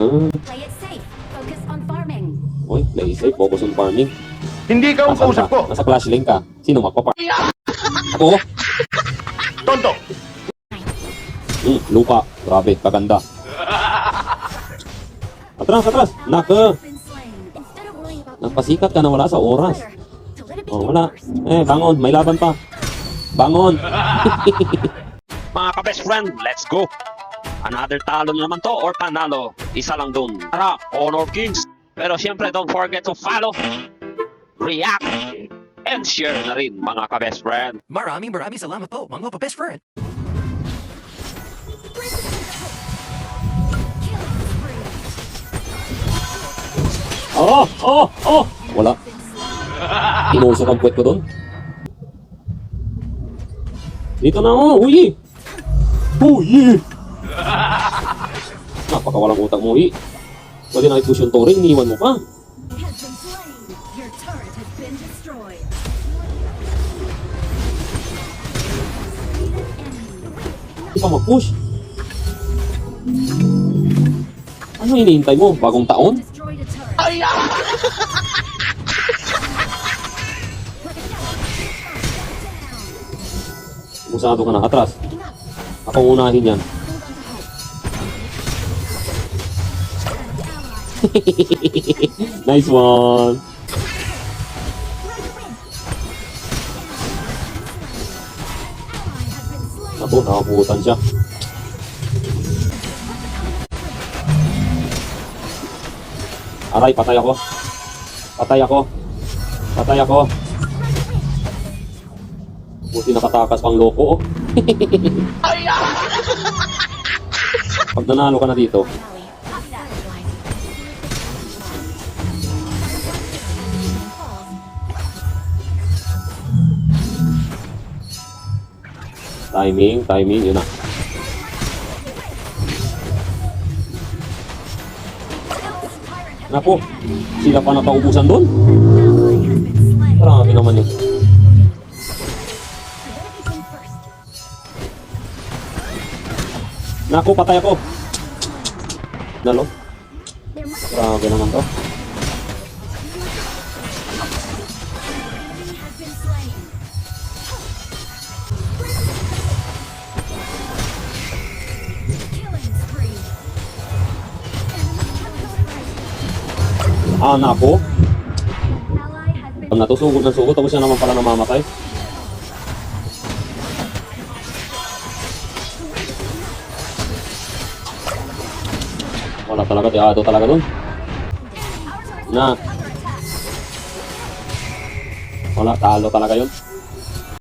Play it safe. Focus on farming. Uy, play safe, focus on farming. Hindi ka ang Asan kausap ka? ko. Nasa Clash Link ka. Sino magpapa... Ako? Tonto. Lupa. Grabe, kaganda. Atras, atras. Naka. Been slain. Instead of worrying about Nagpasikat ka na wala sa oras. to let it be Oh, wala. Bangon. May laban pa. Bangon. Mga ka-best friend, let's go! Another talo na naman to or panalo. Isa lang dun. Tara, Honor Kings! Pero syempre, don't forget to follow, react, and share na rin mga ka-best friend. Maraming salamat po, mga pa-best friend. Oh, oh, oh. Wala. Inusok ang puwet ko dun. Dito na ako. Uyi. Uyi. Napakawalang utak mo, Uyi. Pwede na i-push yung Tori, iniwan mo pa. has been slain. Your turret has been destroyed. Hindi pa mag-push. Ano hinihintay mo? Bagong taon? Destroyed a turret. Musado ka na. Atras. Ako unahin yan. Nice one. Ako, nakabutan siya. Aray, patay ako. Patay ako. Patay ako. Buti nakatakas pang loko, oh. Pag nanalo ka na dito, timing, yun na. Naku, sila pa napaubusan doon. Marami naman yun. Naku, patay ako. Nalo. Grabe naman to. Naku. Pag natusugod ng sugod, tapos siya naman pala namamatay. Wala talaga, diado talaga dun. Na. Wala, talo talaga yun.